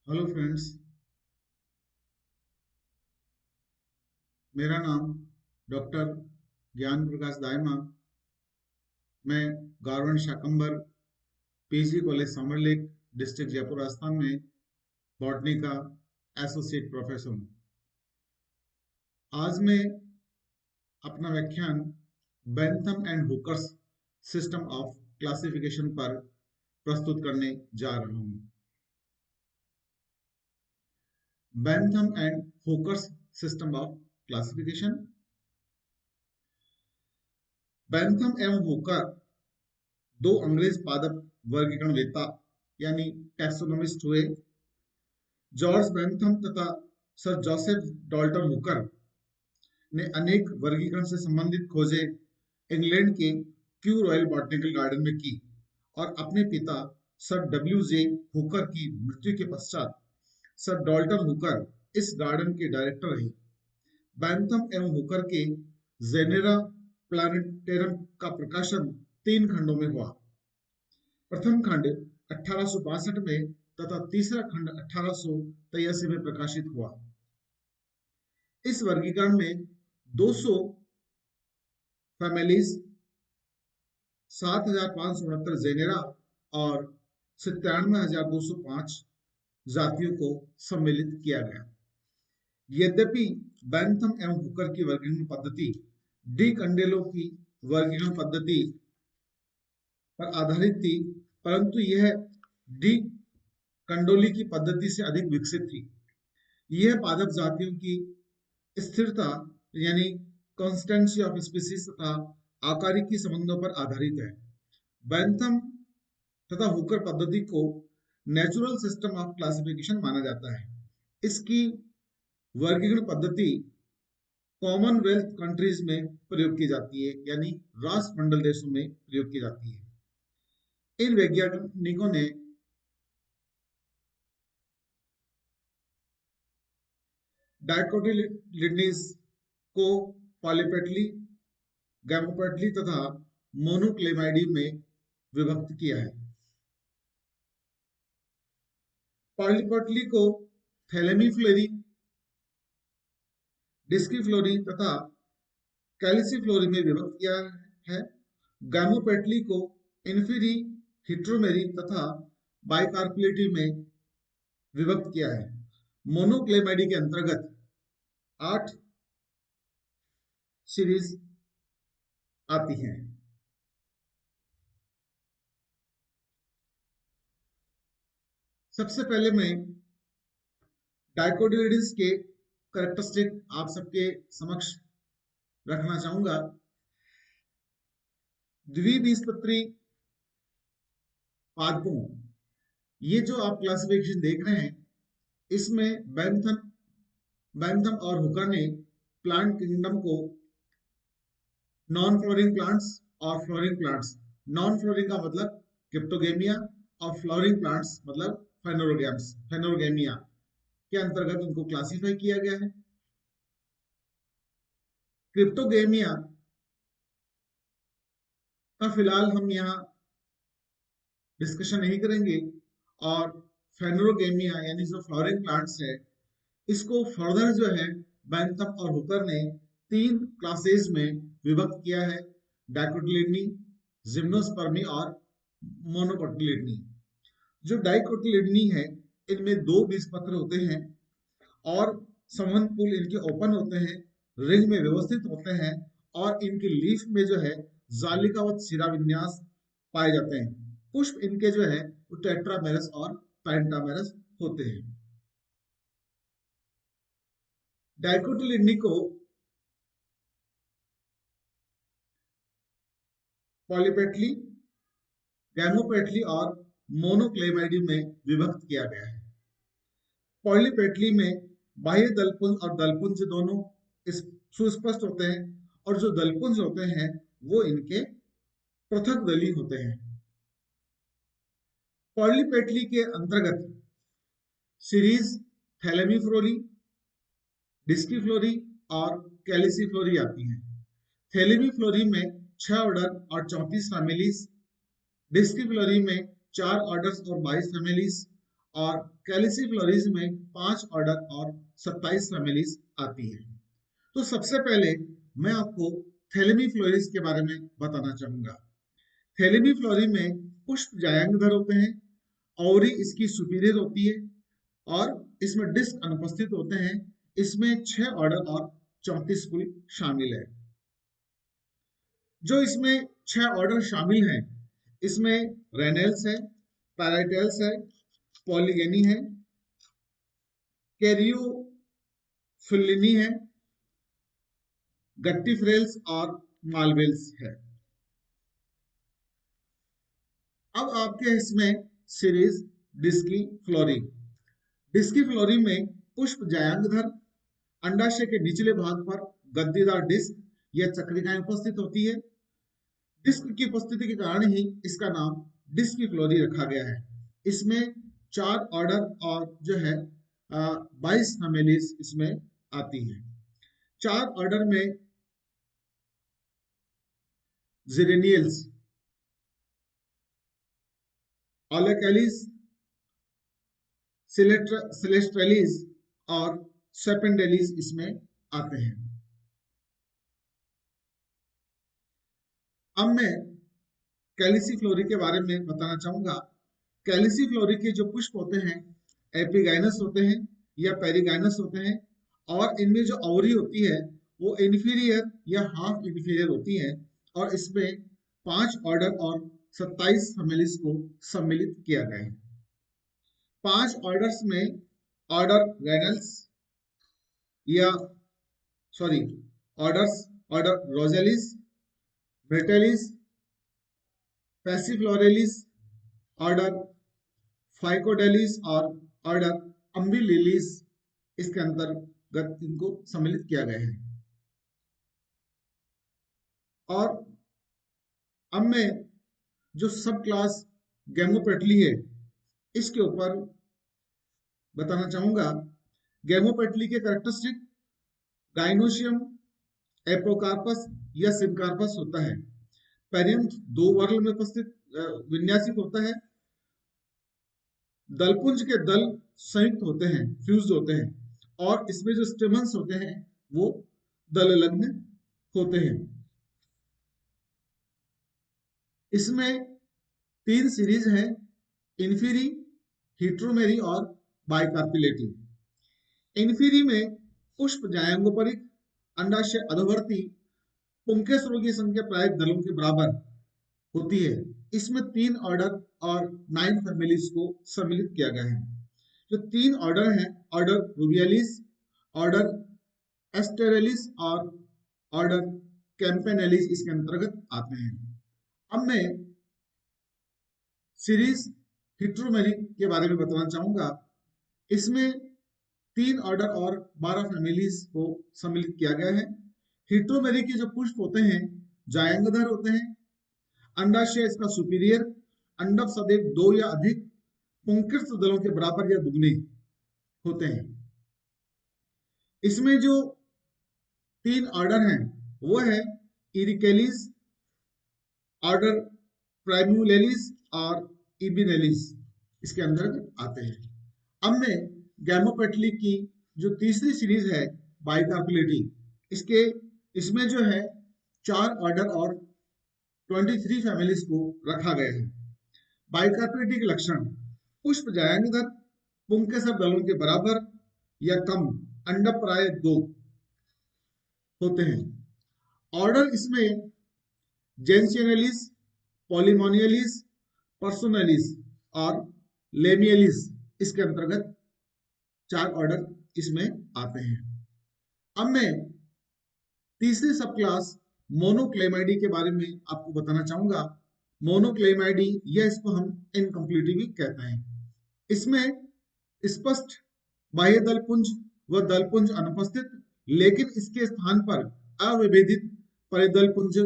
Hello friends. मेरा नाम doctor ज्ञान प्रकाश दायमा। मैं government Shakambhar PG college Sambhar lake district Jaipur Rajasthan में बॉटनी का एसोसिएट प्रोफेसर हूँ। आज मैं अपना व्याख्यान Bentham and hookers system of classification पर प्रस्तुत करने जा रहा हूँ। Bentham and hookers system of classification. Bentham एवं हुकर दो अंग्रेज पादप वर्गीकरणवेत्ता यानी टैक्सोनॉमिस्ट हुए। जॉर्ज बेंथम तथा सर जोसेफ डॉल्टन हुकर ने अनेक वर्गीकरण से संबंधित खोजें इंग्लैंड के क्यू रॉयल बॉटनिकल गार्डन में की और अपने पिता सर डब्ल्यू जे हुकर की मृत्यु के पश्चात सर डॉल्टन हुकर इस गार्डन के डायरेक्टर रहे। बेंथम एवं हुकर के जेनेरा प्लानेटेरम का प्रकाशन 3 खंडों में हुआ। प्रथम खंड 1862 में तथा तीसरा खंड 1883 में प्रकाशित हुआ। इस वर्गीकरण में 200 फैमिलीज, 7569 जेनेरा और 97,205 जातियों को सम्मिलित किया गया। यद्यपि बेंथम एवं हुकर की वर्गीकरण पद्धति डी कंडेलो की वर्गीकरण पद्धति पर आधारित थी, परंतु यह डी कंडोली की पद्धति से अधिक विकसित थी। यह पादप जातियों की स्थिरता यानी कॉन्स्टेंसी ऑफ स्पीसीज तथा आकारिकी संबंधों पर आधारित है। बेंथम तथा हुकर पद्धति को नेचुरल सिस्टम ऑफ क्लासिफिकेशन माना जाता है। इसकी वर्गीकरण पद्धति कॉमनवेल्थ कंट्रीज में प्रयोग की जाती है, यानी राष्ट्रमंडल देशों में प्रयोग की जाती है। इन वैज्ञानिकों ने डाइकोटिलिडनीज को पॉलीपेटली, गैमोपेटली तथा मोनोक्लेमाइडी में विभक्त किया है। पॉलीपेटली को थैलेमीफ्लोरी, डिस्कीफ्लोरी तथा कैल्सीफ्लोरी में विभक्त किया है। गैमोपेटली को इन्फीरी, हिट्रोमेरी तथा बाइकार्पेलिटी में विभक्त किया है। मोनोक्लेमाइडी के अंतर्गत 8 सीरीज आती हैं। सबसे पहले मैं डाइकोटिलिडीज के कैरेक्टरिस्टिक आप सबके समक्ष रखना चाहूंगा। द्विबीजपत्री पादपों, ये जो आप क्लासिफिकेशन देख रहे हैं, इसमें बेंथम और हुकर ने प्लांट किंगडम को नॉन फ्लोरिंग प्लांट्स और फ्लोरिंग प्लांट्स, नॉन फ्लोरिंग का मतलब क्रिप्टोगेमिया और फ्लोरिंग प्लांट्स मतलब फेनोरगेमिया के अंतर्गत इनको क्लासिफाई किया गया है। क्रिप्टोगेमिया का फिलहाल हम यहाँ डिस्कशन नहीं करेंगे और फेनोरगेमिया यानी जो फ्लोरिंग प्लांट्स है, इसको फर्दर जो है बेंथम और हुकर ने 3 क्लासेस में विभक्त किया है: डाइकोटिलिडनी, जिम्नोस्पर्मी और मोनोकोटिलिडनी। जो डाइकोटिलिडनी है, इनमें 2 बीजपत्र होते हैं और संवहन पुल इनके ओपन होते हैं, रिंग में व्यवस्थित होते हैं और इनकी लीफ में जो है जालिकावत शिरा विन्यास पाए जाते हैं। पुष्प इनके जो है वो टेट्रामेरस और पेंटामेरस होते हैं। डाइकोटिलिडनी को पॉलीपेटली, गैमोपेटली और मोनोक्लेमाइडी में विभक्त किया गया है। पॉलीपेटली में बाह्य दलपुंज और दलपुंज दोनों सुस्पष्ट होते हैं और जो दलपुंज होते हैं वो इनके पृथक दली होते हैं। पॉलीपेटली के अंतर्गत सीरीज थैलेमीफ्लोरी, डिस्कीफ्लोरी और कैलिसीफ्लोरी आती है। थैलेमीफ्लोरी में 6 ऑर्डर और 34 फैमिलीज, डिस्कीफ्लोरी में 4 ऑर्डर्स और 22 फैमिलीज और कैलिसिफ्लोरीज में 5 ऑर्डर और 27 फैमिलीज आती है। तो सबसे पहले मैं आपको थैलेमीफ्लोरीज के बारे में बताना चाहूंगा। थैलेमीफ्लोरी में पुष्प जायांगधर होते हैं, ओवरी इसकी सुपीरियर होती है और इसमें डिस्क अनुपस्थित होते हैं। इसमें 6 ऑर्डर और 34 कुल शामिल है। जो इसमें 6 ऑर्डर शामिल हैं, इसमें रेनेल्स है, पैराइटल्स है, पॉलीगेनी है, कैरियोफिलिनी है, गट्टीफ्रेल्स और मालवेल्स है। अब आपके इसमें सीरीज डिस्की फ्लोरी। डिस्की फ्लोरी में पुष्प जायांगधर, अंडाशय के निचले भाग पर गद्दीदार डिस्क या चक्रिकाएं उपस्थित होती है। डिस्क की उपस्थिति के कारण ही इसका नाम डिस्की फ्लोरी रखा गया है। इसमें 4 ऑर्डर और जो है 22 फैमिलीज इसमें आती है। 4 ऑर्डर में जिरेनियल्स, ओलेकेलिस, सिलेस्ट्रेलिस और सेपेंडेलिस इसमें आते हैं। अब मैं कैलिसिफ्लोरी के बारे में बताना चाहूंगा। कैलिसिफ्लोरी के जो पुष्प होते हैं एपिगाइनस होते हैं या पेरिगाइनस होते हैं, और इनमें जो ओवरी होती है वो इन्फीरियर या हाफ इन्फीरियर होती है, और इसमें 5 ऑर्डर और 27 फैमिलीज को सम्मिलित किया गया है। 5 ऑर्डर्स में ऑर्डर रेनल्स या सॉरी ऑर्डर्स ऑर्डर रोजेलिस, ब्रेटेलिस, पैसिफ्लोरेलिस, ऑर्डर फाइकोडेलिस और ऑर्डर अम्बिलिलिस, इसके अंतर्गत इनको सम्मिलित किया गया है। और अब मैं जो सब क्लास गैमोपेटली है इसके ऊपर बताना चाहूंगा। गैमोपेटली के कैरेक्टरिस्टिक गाइनोशियम, एपोकार्पस या सिमकार्पस होता है। पेरियंथ 2 वर्ग में उपस्थित विन्यासित होता है। दलपुंज के दल संयुक्त होते हैं, फ्यूज्ड होते हैं, और इसमें जो स्टेमन्स होते हैं वो दललग्न होते हैं। इसमें 3 सीरीज हैं, इन्फीरी, हिट्रोमेरी और बाइकार्पिलेटी। इन्फीरी में पुष्प जायांगोपरिक, अंडाशय अधोवर्ती, पुंकेसरों की संख्या प्राय दलों के बराबर होती है। इसमें 3 ऑर्डर और 9 फैमिलीज को सम्मिलित किया गया है। जो 3 ऑर्डर हैं, ऑर्डर रूबियलिस, ऑर्डर एस्टेरेलिस और ऑर्डर कैंपेनेलिस इसके अंतर्गत आते हैं। अब मैं सीरीज हिट्रोमेरी के बारे में बताना चाहूंगा। इसमें 3 ऑर्डर और 12 फैमिलीज को सम्मिलित किया गया है। हिट्रोमेरी के जो पुष्प होते हैं जायांगधर होते हैं। अंडाशय इसका सुपीरियर, अंडक सदैव 2 या अधिक पुंकेसर दलों के बराबर या दुगने होते हैं। इसमें जो 3 ऑर्डर हैं वो है इरिकेलिस, ऑर्डर प्राइमुलेलिस और इबिनेलिस इसके अंतर्गत आते हैं। अब मैं गैमोपेटली की जो तीसरी सीरीज है बाइकार्पिलेटी, इसमें जो है 4 ऑर्डर और 23 फैमिलीज को रखा गया है। बाइकार्पिलेटी के लक्षण: पुष्प जायांगधर, पुंकेसर दलों के बराबर या कम, अंडक प्राय 2 होते हैं। ऑर्डर इसमें जेंसियनेलिस, पॉलीमोनियलिस, पर्सोनेलिस और लेमियलिस इसके अंतर्गत 4 ऑर्डर इसमें आते हैं। अब मैं तीसरी सब क्लास मोनोक्लेमाइडी के बारे में आपको बताना चाहूंगा। मोनोक्लेमाइडी या इसको हम इनकम्प्लीट भी कहते हैं। इसमें स्पष्ट बाह्य दलपुंज व दलपुंज अनुपस्थित, लेकिन इसके स्थान पर अविभेदित परिदलपुंज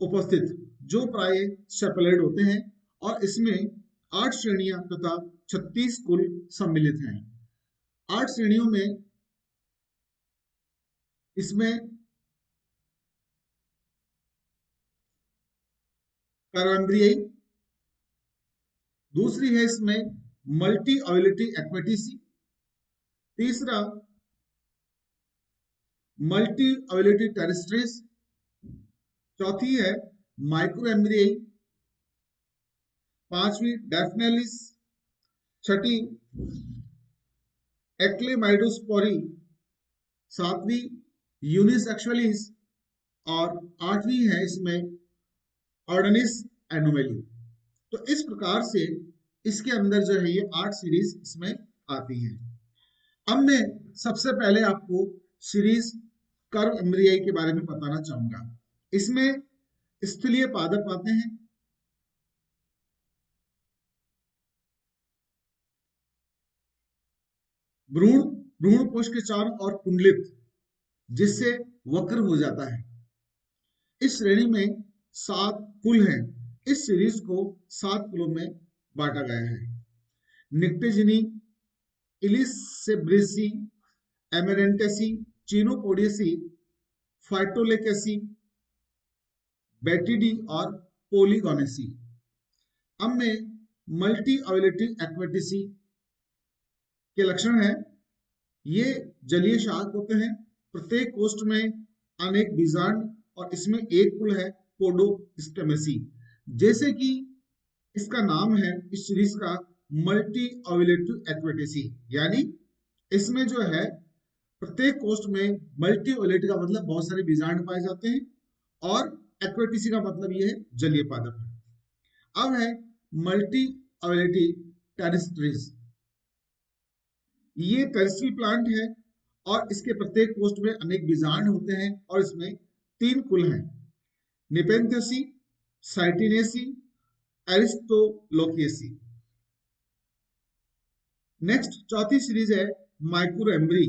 उपस्थित, जो प्राय सेपलेट होते हैं, और इसमें 8 श्रेणियां तथा 36 कुल सम्मिलित हैं। 8 श्रेणियों में इसमें कैम्ब्रियाई, दूसरी है इसमें मल्टी ऑविलेटरी एक्वेटिसी, तीसरा मल्टी ऑविलेटरी टेरेस्ट्रीज, चौथी है माइक्रो एम्ब्रियाई, पांचवी डेफनेलिस, छठी एक्लेमाइडोस्पोरी, सातवीं यूनिसेक्सुअलिस और आठवीं है इसमें ऑर्डनिस एनोमेली। तो इस प्रकार से इसके अंदर जो है ये 8 सीरीज इसमें आती है। अब मैं सबसे पहले आपको सीरीज कर्व एम्ब्रियाई के बारे में बताना चाहूंगा। इसमें स्थलीय पादप आते हैं, भ्रूण भ्रूण कोश के चारों ओर कुंडलित, जिससे वक्र हो जाता है। इस श्रेणी में 7 कुल हैं। इस सीरीज को 7 कुलों में बांटा गया है। निक्टेजिनी, इलिसेब्रेसी, एमेरेंटेसी, चिनोपोडियसी, फाइटोलेकेसी, बेटिडी और पोलीगोनेसी। अब में मल्टी ऑविलेटरी एक्वेटिसी के लक्षण है। ये जलीय शाक होते हैं। प्रत्येक कोष्ठ में अनेक बीजांड और इसमें एक कुल है पोडोस्टेमेसी। जैसे कि इसका नाम है इस सीरीज का मल्टी ऑविलेटरी एक्वेटिसी, यानी इसमें जो है प्रत्येक कोष्ठ में मल्टी ऑविलेटरी का मतलब बहुत सारे बीजांड पाए जाते हैं और एक्वेटिसी का मतलब ये है जलीय पादप है। अब है मल्टी ऑविलेटरी टेरेस्ट्रीज। ये टेरेस्ट्रियल प्लांट है और इसके प्रत्येक कोष्ठ में अनेक बीजांड होते हैं और इसमें 3 कुल हैं, निपेंथेसी, साइटिनेसी, एरिस्टोलोकियसी। नेक्स्ट चौथी सीरीज है माइक्रो एम्ब्री।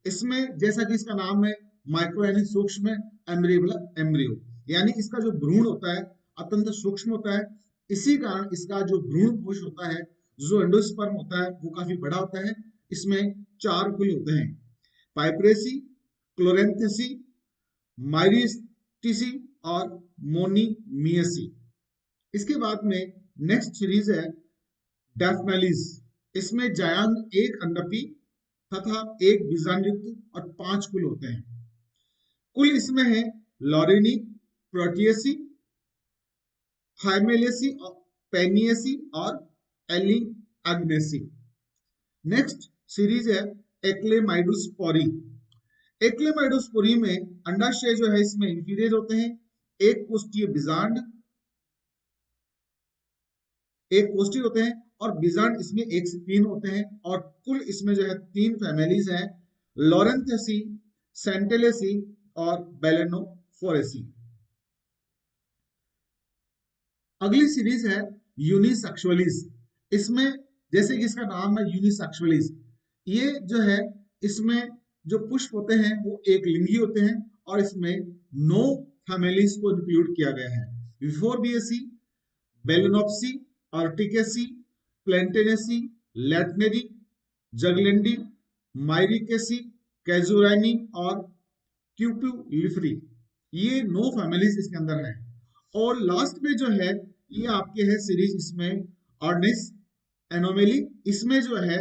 इसमें जैसा कि इसका नाम है माइक्रो यानी सूक्ष्म, एम्ब्री मतलब एम्ब्रियो, यानी इसका जो भ्रूण होता है अत्यंत सूक्ष्म होता है। इसी कारण इसका जो भ्रूण कोश होता है, जो एंडोस्पर्म होता है, वो काफी बड़ा होता है। इसमें 4 कुल होते हैं, पाइप्रेसी, क्लोरेंथेसी, माइरिस्टिसी और मोनीमियसी। इसके बाद में नेक्स्ट सीरीज है डेफनेलिस। इसमें जायांग एक अंडपी तथा एक बीजांडयुक्त और 5 कुल होते हैं। कुल इसमें है लॉरिनी, प्रोटियसी, हाइमेलेसी, पेनियसी और एलिग्नेसी। नेक्स्ट सीरीज है एक्लेमाइडोस्पोरी। एक्लेमाइडोस्पोरी में अंडाशय जो है इसमें इंफीरियर होते हैं, एक कोष्ठीय बीजांड, एक कोष्ठी होते हैं और बीजांड इसमें 1 से 3 होते हैं और कुल इसमें जो है 3 फैमिलीज हैं, लॉरेंथेसी, सेंटेलेसी और बेलेनोफोरेसी। अगली सीरीज है यूनिसेक्सुअलिस। इसमें जैसे कि इसका नाम है यूनिसेक्सुअलिस, ये जो है इसमें जो पुष्प होते हैं वो एक लिंगी होते हैं और इसमें 9 फैमिलीज को इंक्लूड किया गया है, यूफोरबिएसी, बेलेनोप्सी, अर्टिकेसी, प्लेंटेनेसी, लैटनेरी, जगलेंडी, माइरिकेसी, कैजुराइनी और क्यूपुलिफरी। ये 9 फैमिलीज इसके अंदर है। और लास्ट में जो है ये आपके है सीरीज इसमें ऑर्डिस एनोमेली। इसमें जो है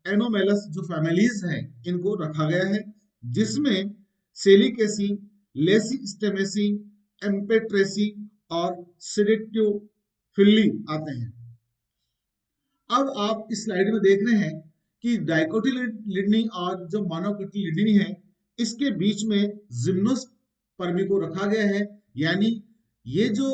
एनोमेलस जो फैमिलीज हैं इनको रखा गया है, जिसमें सेलिकेसी, लेसिस्टेमेसी, एम्पेट्रेसी और सिडेटियोफिली आते हैं। अब आप इस स्लाइड में देख रहे हैं कि डाइकोटिलिडनी और जो मोनोकोटिलिडनी है इसके बीच में जिम्नोस्पर्मी को रखा गया है, यानी ये जो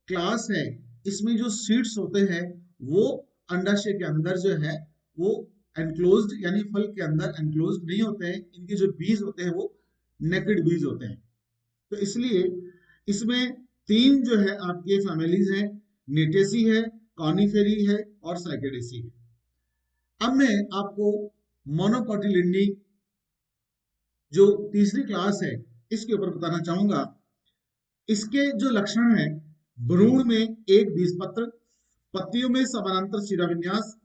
क्लास है इसमें जो सीड्स होते हैं वो अंडाशय के अंदर जो है वो एनक्लोज्ड यानी फल के अंदर एनक्लोज्ड नहीं होते हैं। इनके जो बीज होते हैं वो नेकेड बीज होते हैं। तो इसलिए इसमें 3 जो है आपके फैमिलीज हैं, नेटेसी है, कॉनिफेरी है और साइकेडेसी है। अब मैं आपको मोनोकोटिलिडनी जो तीसरी क्लास है इसके ऊपर बताना चाहूंगा। इसके जो लक्षण है, भ्रूण में एक बीजपत्र, पत्तियों में समानांतर शिरा विन्यास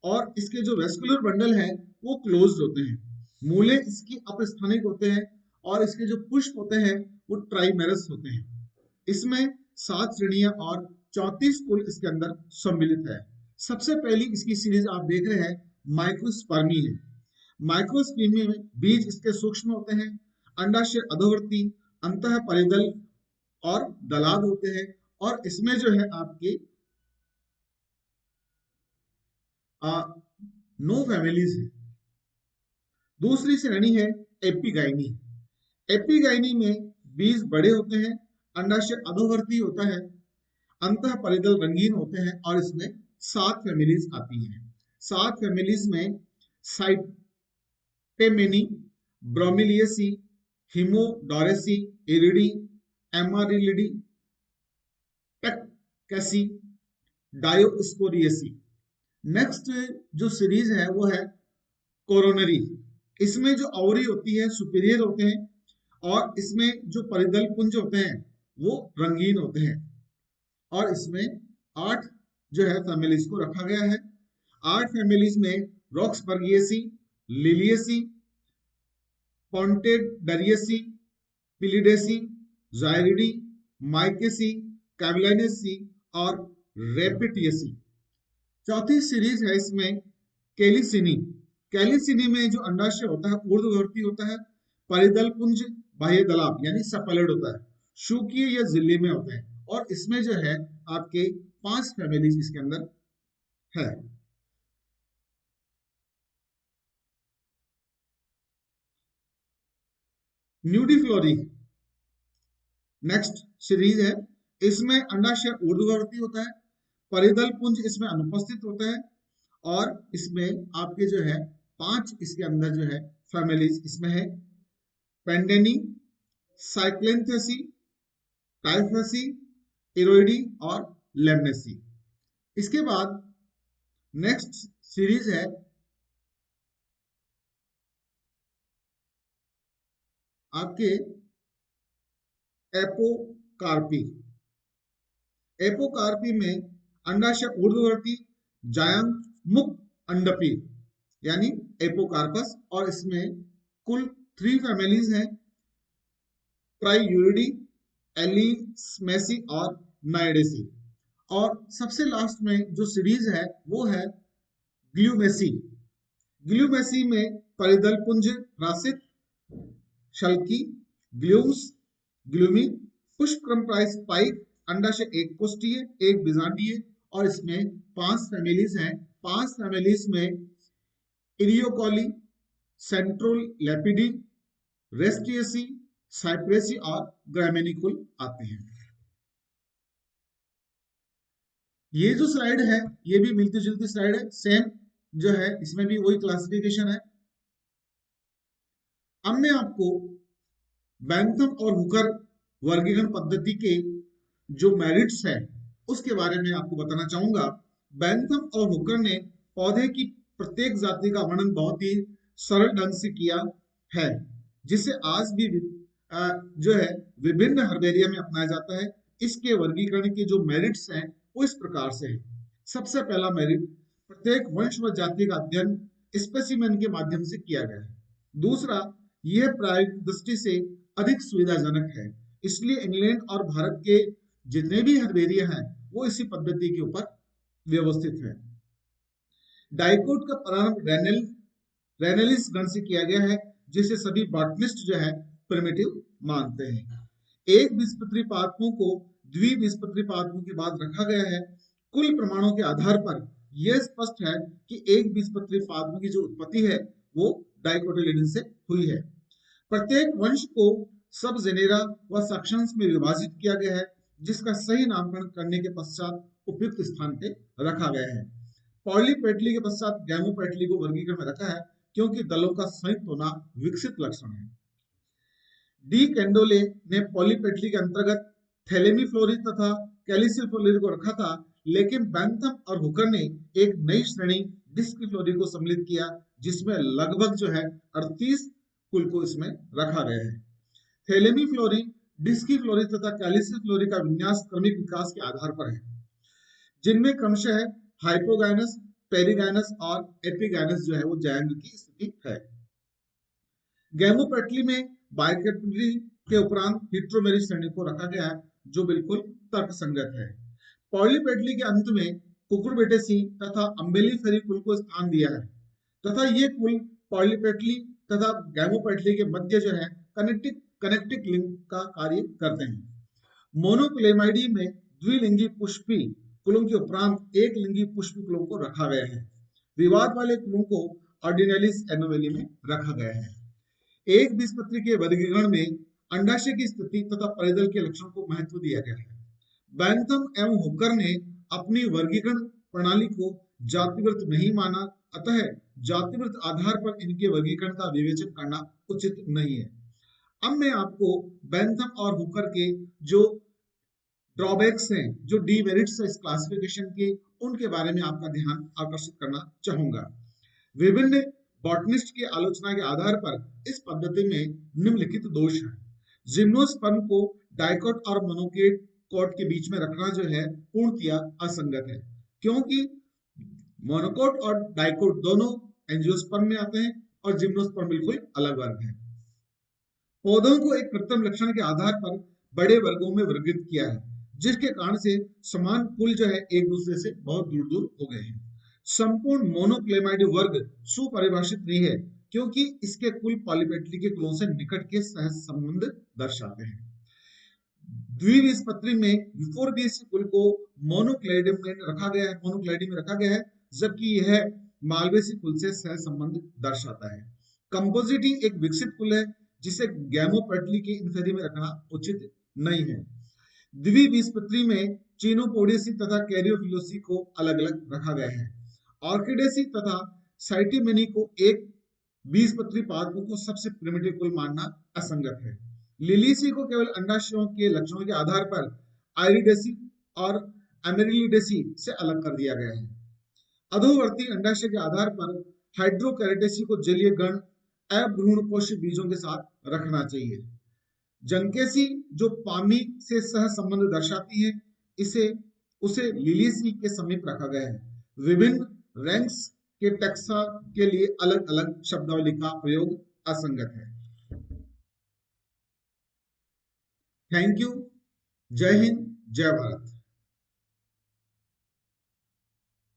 और इसके जो वेस्कुलर बंडल है वो क्लोज्ड होते हैं। मूले इसकी अपस्थानिक होते हैं और इसके जो पुष्प होते हैं वो ट्राइमेरस होते हैं। इसमें 7 श्रेणियां और 34 कुल इसके अंदर सम्मिलित है। सबसे पहली इसकी सीरीज आप देख रहे हैं माइक्रोस्पर्मी है। माइक्रोस्पर्मी में बीज इसके सूक्ष्म होते हैं, अंडाशय अधोवर्ती, अंतः परिदल और दलाद होते हैं, और इसमें जो है आपके 9 फैमिलीज हैं। दूसरी श्रेणी है एपिगाइनी। एपिगाइनी में बीज बड़े होते हैं, अंडाशय अधोवर्ती होता है, अंतः परिदल रंगीन होते हैं, और इसमें 7 फैमिलीज आती हैं। 7 फैमिलीज में साइटेमेनी, ब्रोमिलियसी, हिमोडोरेसी, इरिडी, एमारिलिडी, टेक्केसी, डायोस्पोरियसी। नेक्स्ट जो सीरीज है वो है कोरोनरी। इसमें जो ओवरी होती है सुपीरियर होते हैं, और इसमें जो परिदल पुंज होते हैं वो रंगीन होते हैं, और इसमें 8 जो है फैमिलीज को रखा गया है। 8 फैमिलीज में रॉक्सबर्गिएसी, लिलियसी, पॉन्टेडरियसी, पिलिडेसी, जायरिडी, माइकेसी, कैविलानेसी और रेपिटियसी। चौथी सीरीज है इसमें कैलिसिनी। कैलिसिनी में जो अंडाशय होता है ऊर्ध्ववर्ती होता है, परिदल पुंज बाह्य दलाप यानी सपैलेड होता है, शुकीय या झिल्ली में होते हैं, और इसमें जो है आपके 5 फैमिलीज इसके अंदर है। न्यूडीफ्लोरी नेक्स्ट सीरीज है। इसमें अंडाशय ऊर्ध्ववर्ती होता है, परिदल पुंज इसमें अनुपस्थित होता है, और इसमें आपके जो है 5 इसके अंदर जो है फैमिलीज इसमें है पेंडेनी, साइक्लेंथेसी, टाइफसी, इरोइडी और लेमनेसी। इसके बाद नेक्स्ट सीरीज है आपके एपोकार्पी। एपोकार्पी में अंडाशय ऊर्ध्ववर्ती, जायंत मुक्त अंडपी यानी एपोकार्पस, और इसमें कुल 3 फैमिलीज हैं, ट्राइयूरिडी, एलिसमेसी और नाइडेसी। और सबसे लास्ट में जो सीरीज है वो है ग्लूमेसी। ग्लूमेसी में परिदल पुंज रासित, शल्की, ग्लूम्स, ग्लूमी, पुष्प क्रमप्राइज स्पाइक, अंडाशय एक कोष्ठीय, एक बीजांडीय, और इसमें 5 फैमिलीज हैं। 5 फैमिलीज में इरियोकोली, सेंट्रोल लेपिडी, रेस्टियसी, साइप्रेसी और ग्रामेनिकुल आते हैं। ये जो स्लाइड है ये भी मिलती जुलती स्लाइड है, सेम जो है इसमें भी वही क्लासिफिकेशन है। अब मैं आपको बैंथम और हुकर वर्गीकरण पद्धति के जो मेरिट्स है उसके बारे में आपको बताना चाहूंगा। बैंथम और हुकर ने पौधे की प्रत्येक जाति का वर्णन बहुत ही सरल ढंग से किया है, जिसे आज भी जो है विभिन्न हर्बेरिया में अपनाया जाता है। इसके वर्गीकरण के जो मेरिट्स हैं वो इस प्रकार से है। सबसे पहला मेरिट, प्रत्येक वंश व जाति का अध्ययन स्पेसिमेन के माध्यम से किया गया है। दूसरा, यह प्रायोगिक दृष्टि से अधिक सुविधाजनक है, इसलिए इंग्लैंड और भारत के जितने भी हर्बेरिया हैं वो इसी पद्धति के ऊपर व्यवस्थित है। डाइकोट का प्रारंभ रेनेलिस गण से किया गया है, जिसे सभी बॉटनिस्ट जो है प्रिमिटिव मानते हैं। एक बीजपत्री पादपों को द्विबीजपत्री पादपों के बाद रखा गया है। कुल प्रमाणों के आधार पर यह स्पष्ट है कि एक बीजपत्री पादपों की जो उत्पत्ति है वो डाइकोटिलिडन से हुई है। प्रत्येक वंश को सब जेनेरा व सेक्शंस में विभाजित किया गया है, जिसका सही नामकरण करने के पश्चात उपयुक्त स्थान पे रखा गया है। पॉलीपेटली के पश्चात गैमोपेटली को वर्गीकरण में रखा है, क्योंकि दलों का संयुक्त होना विकसित लक्षण है। डी कैंडोले ने पॉलीपेटली के अंतर्गत थैलेमी फ्लोरी तथा कैलिसिल फ्लोरी को रखा था, लेकिन बैंथम और हुकर ने एक नई श्रेणी डिस्की फ्लोरी को सम्मिलित किया, जिसमें लगभग जो है 38 कुल को इसमें रखा गया है। थैलेमी फ्लोरी, डिस्की फ्लोरी तथा कैलिसिल फ्लोरी का विन्यास क्रमिक विकास के आधार पर है, जिनमें क्रमशः हाइपोगाइनस, पेरिगाइनस और एपिगाइनस जो है वो जायंग की स्थिति है। गैमोपेटली में बाइकेटली के उपरांत हिट्रोमेरी श्रेणी को रखा गया है, जो बिल्कुल तर्कसंगत है। पॉलीपेटली के अंत में कुकुरबिटेसी तथा अम्बेलिफेरी कुल को स्थान दिया है तथा ये कुल पॉलीपेटली तथा गैमोपेटली के मध्य जो है कनेक्टिक लिंक का कार्य करते हैं। मोनोक्लेमाइडी में द्विलिंगी पुष्पी कुलों के उपरांत एक लिंगी पुष्पी कुलों को रखा गया है। विवाद वाले कुलों को ऑर्डिनलिस एनोमेली में रखा गया है। एक बीजपत्री के वर्गीकरण में अंडाशय की स्थिति तथा परिदल के लक्षण को महत्व दिया गया है। बैंथम एवं हुकर ने अपनी वर्गीकरण प्रणाली को जातिवृत्त नहीं माना, अतः जातिवृत्त आधार पर इनके वर्गीकरण का विवेचन करना उचित नहीं है। अब मैं आपको बैंथम और हुकर के जो ड्रॉबैक्स हैं, जो डीमेरिट्स है इस क्लासिफिकेशन के, उनके बारे में आपका ध्यान आकर्षित करना चाहूंगा। विभिन्न बॉटनिस्ट की आलोचना के आधार पर इस पद्धति में निम्नलिखित दोष है। जिम्नोस्पर्म को डाइकोट और मोनोकोट कोट के बीच में रखना जो है पूर्णतया असंगत है, क्योंकि मोनोकोट और डाइकोट दोनों एंजियोस्पर्म में आते हैं और जिम्नोस्पर्म बिल्कुल अलग वर्ग है। पौधों को एक कृत्रिम लक्षण के आधार पर बड़े वर्गों में वर्गीकृत किया है, जिसके कारण से समान कुल जो है एक दूसरे से बहुत दूर दूर हो गए हैं। संपूर्ण मोनोक्लेमाइड वर्ग सुपरिभाषित नहीं है, क्योंकि इसके कुल पॉलीपेटली के कुलों से निकट के सह संबंध दर्शाते हैं। द्विबीजपत्री में यूफोर्बिएसी कुल को मोनोक्लेडी में रखा गया है, जबकि यह मालवेसी कुल से सह संबंध दर्शाता है। कंपोजिटी एक विकसित कुल है, जिसे गैमोपेटली के इन्फेरी में रखना उचित नहीं है। द्विबीजपत्री में चीनोपोडियसी तथा कैरियोफिलोसी को अलग अलग रखा गया है। ऑर्किडेसी तथा साइटिमेनी को एक बीजपत्री पादपों को सबसे प्रिमिटिव कुल मानना असंगत है। लिलीसी को केवल अंडाशयों के लक्षणों के आधार पर आइरिडेसी और एमेरिलिडेसी से अलग कर दिया गया है। अधोवर्ती अंडाशय के आधार पर हाइड्रोकैरिटेसी को जलीय गण अभ्रूणपोषी बीजों के साथ रखना चाहिए। जंकेसी जो पामी से सह संबंध दर्शाती है, उसे लिलीसी के समीप रखा गया है। विभिन्न रैंक्स के टैक्सा के लिए अलग अलग शब्दावली का प्रयोग असंगत है। Thank you. जय हिंद, जय भारत।